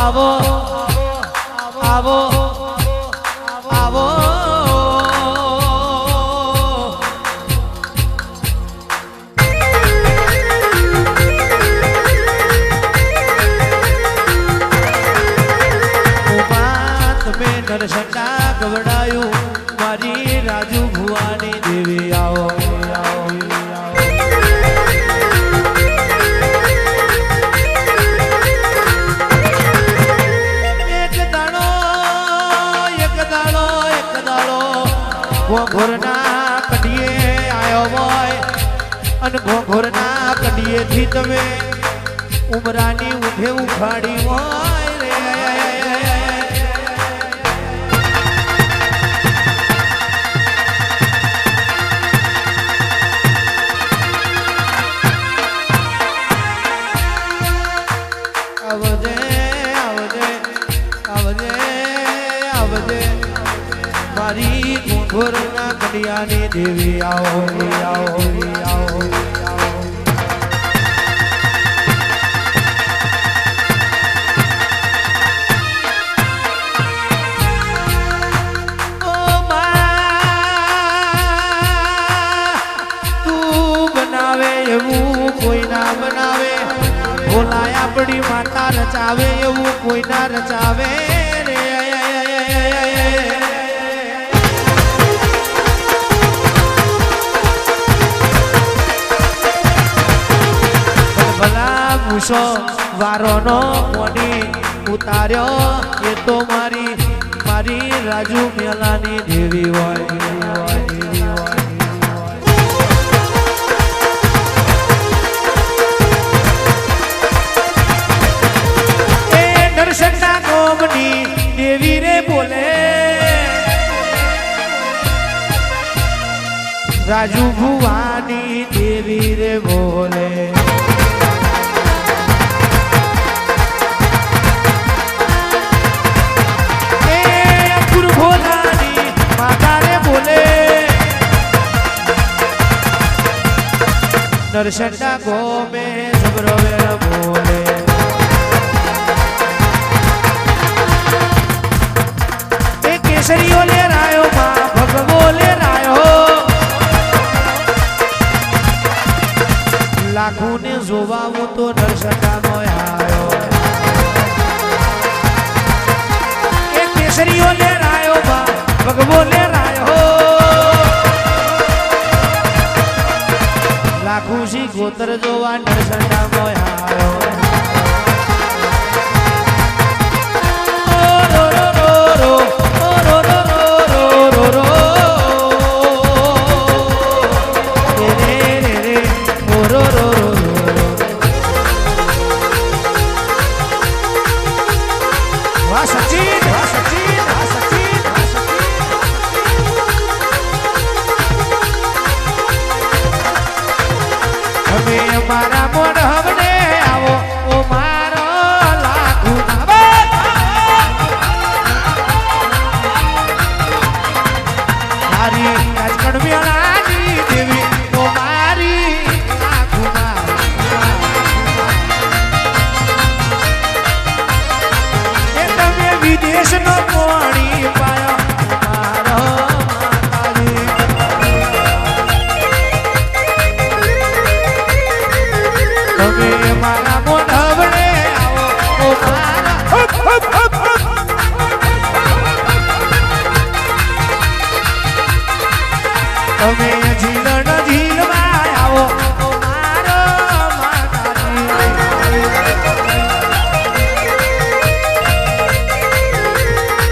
આવો આવો આવો તમે નરસંડા ગવડાયું મારી રાજુ ભુવાની દેવી આવો ઘોઘોરના કડીએ આવ્યો હોય અને ઘોઘોરના કડીએ થી તમે ઉમરાની ઉઠે ઉખાડી હોય રે આવજે આવજે આવજે આવજે મારી ઘોઘોરના કડિયાની દેવી આવો આવો આવો એવું કોઈ ના બનાવે ભોલાય આપણી માતા રચાવે એવું કોઈ ના રચાવે રે ભલા મૂસો વારોનો મોની ઉતાર્યો એ તો મારી રાજુ મેલાની દેવી હોય દેવી હોય નરસંડા ગોમની દેવી રે બોલે રાજુ ભુવાની દેવી રે બોલે અંકુર ભોલાની માતા રે બોલે નરસંડા ગોમે જબરો વેર બોલે કેસરીઓ લે રાયો માં ભગવો લે રાયો લાખો ને જોવાવો તો નરસંડા નો આયો એ કેસરીઓ લે રાયો માં ભગવો લે રાયો લાખો સી ગોતર જોવા નરસંડા નો આયો મારા મોઢ હવને આવો ઓ મારો લાખુ મારી રાજકણ મેળાની દેવી ઓ મારી લાખુ એ તમે વિદેશનો પાણી પાયો મારો તમે મારા મોઢવડે આવો ઓ મારા તમે ઝીલણ ઝીલમાં આવો ઓ મારો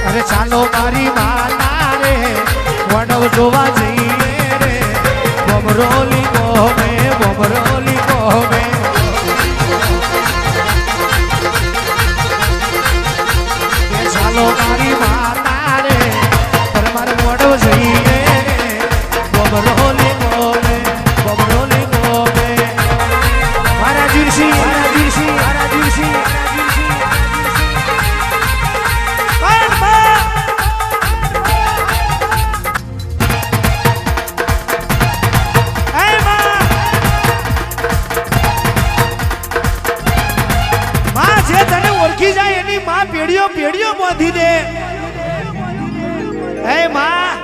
અરે ચાલો મારી માતા રે વડવ જોવા જઈએ રે બમરોલી ગોમે બમરોલી ગોમે ચાલો મારી માતા રે મારે મોડો જઈએ બમરોલી ગોમે બમરોલી ગોમે મારા જીરસી મારા જીરસી મારા જીરસી ઓળખી જાય એની માં માં પેઢીઓ પેઢીઓ મોધી દે હે માં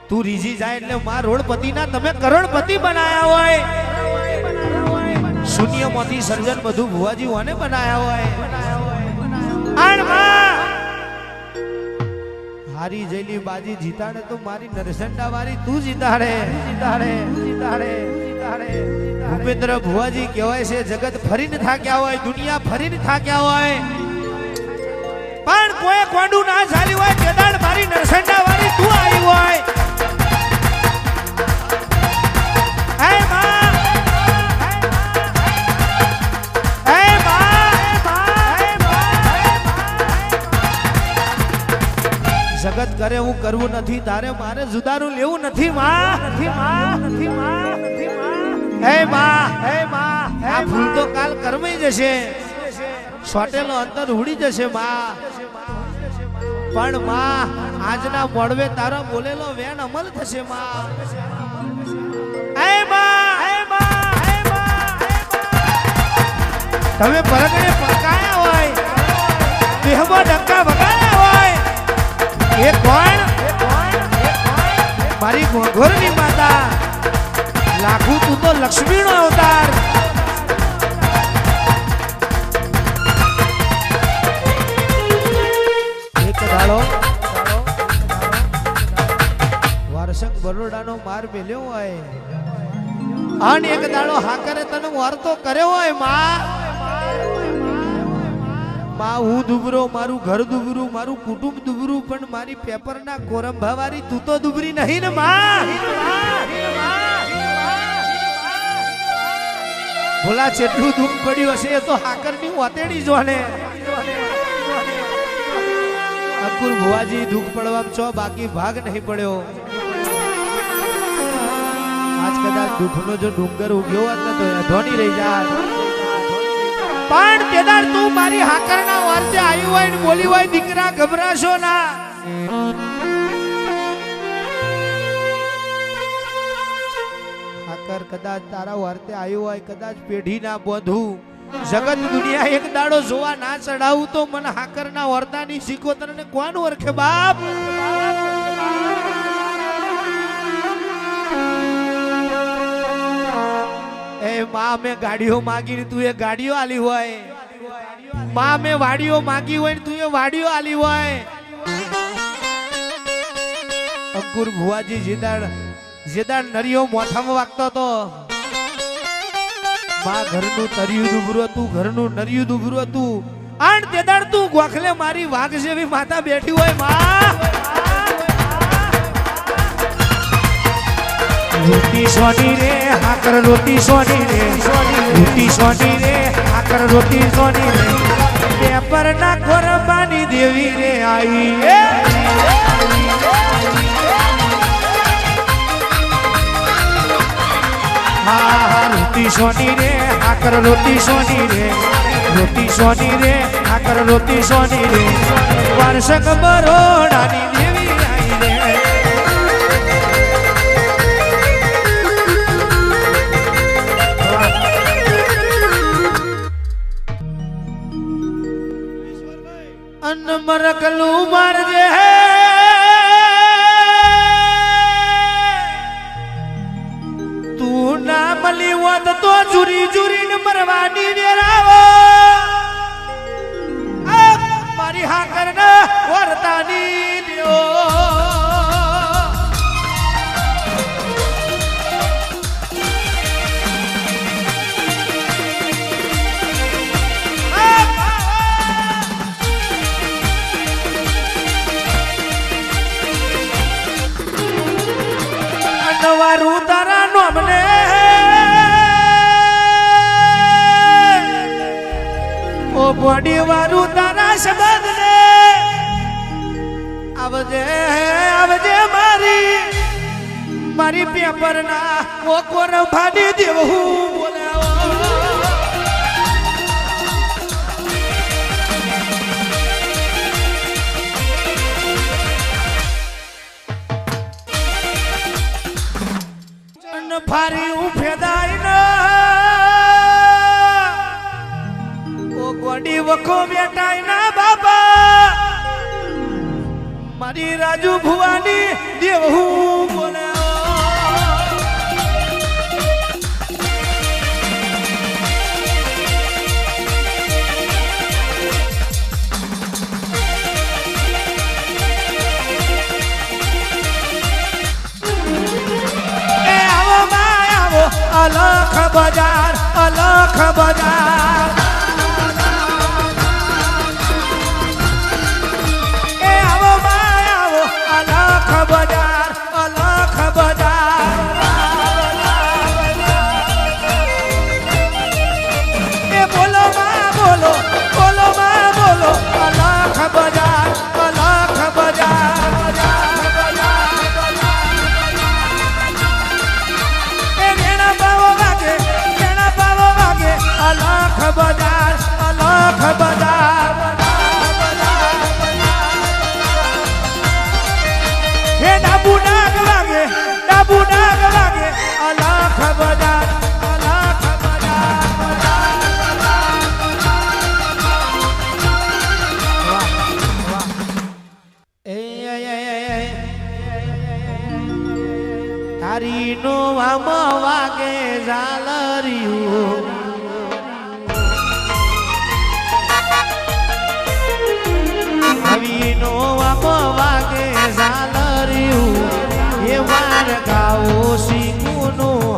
તું રીઝી જાય એટલે માં રોડપતિ ના તમે કરોડપતિ બનાયા હોય શૂન્ય માંથી સર્જન બધું ભુવાજી ઓને બનાયા હોય આણ માં હારી જઈલી બાજી જીતાડે તો મારી નરસંડા વાળી તું જીતાડે જીતાડે જીતાડે જીતાડે ભૂપેન્દ્ર ભુવાજી કહેવાય છે જગત ફરીને થાક્યા હોય દુનિયા ફરીને થાક્યા હોય પણ કોઈ કોંડું ના ચાલ્યું હોય કેદાડ મારી નરસંડા વાળી તું આવી હોય હે માં હે માં જગત કરે હું કરવું નથી તારે મારે જુદારું લેવું નથી માં નથી માં નથી માં નથી માં હે માં આ ફૂલ તો કાલ કરમાઈ જશે સોટેલો અંતર ઉડી જશે માં પણ માં આજના મોડવે તારો બોલેલો વેણ અમલ થશે માં હે માં હે માં હે માં તમે પરગણે પકાયા હોય દેહમાં ડંકા વગાડ્યા હોય એ કોણ મારી ઘોઘરની માતા લાખું તું તો લક્ષ્મીનો અવતાર એક દાડો વારસંગ બરોડાનો માર મેલ્યો હોય અને એક દાડો હાકરે તને વારતો કર્યો હોય માં હું દુબરો મારું ઘર દુબરું મારું કુટુંબ દુબરું પણ મારી પેપરના કોરંભા વાળી તું તો દુબરી નહીં ને માં ભોલા જેટલું દુઃખ પડ્યું હશે એ તો હાકરની વાતેડી જોને અકુર ભુવાજી દુઃખ પડવામાં છો બાકી ભાગ નહીં પડ્યો આજ કદાચ દુઃખનો જો ડુંગર ઉગ્યો હોત ને તો ધોની રહી જાત પણ કેદાર તું મારી હાકરના વારસે આવ્યું હોય ને બોલી હોય દીકરા ગભરાશો ના હાકર કદાચ તારા વારસે આવ્યું હોય કદાચ પેઢી ના બોધું જગત દુનિયા એક દાડો જોવા ના ચડાવું તો મને હાકરના વર્તાની શીખોતર ને કોણ ઓળખે બાપ એ માં મેં ગાડીઓ માગી તું એ ગાડીઓ આલી હોય માં મેં વાડીઓ માગી હોય તું એ વાડીઓ આલી હોય અંકુર ભુવાજી જેદાડ નરિયો મોથામાં વાગતો તો માં ઘરનું તરિયું દુબરું હતું ઘરનું નરિયું દુબરું હતું આણ તેદાડ તું ગોખલે મારી વાઘ જેવી માતા બેઠી હોય માં રોટી સોની રે હાકર રોટી સોની રે રોટી સોની રે હાકર રોટી સોની રે પેપર ના કોરબાની દેવી રે આવી હા રોટી સોની રે હાકર રોટી સોની રે રોટી સોની રે હાકર રોટી સોની રે વારસંગ બરોડાની દેવી આવી રે અન મરકલું મારજે તું ના મળી હોત તો જુરી જુરીને મરવાની ડેરાવો મારી હાકર ના વર્તાની દેવો વારું તારા નોમને ઓ બોડી વારું તારા શબ્દ ને આવજે આવજે મારી પેપર ના ઓ કોરભાની દેવું બોલાવો ફારી ઉફેદાય ના ઓ ગોડી વખો બેટાય ના મારી રાજુ ભુવાની દેવહું બોલે અલખ બજાર અલખ બજાર એ આવો ભાઈ આવો અલખ બજાર અલખ બજાર એ બોલો માં બોલો બોલો માં બોલો અલખ બજાર અલખ બજાર અલખ બજાર અલખ બજાર હે ડાબુ ડાગ વાગે અલખ બજાર અલખ બજાર તારી નો આમ વાગે ઝાલરિયું નો આપ વાગે ઝાલરિયું એ વાર ગાઓ શીખું નું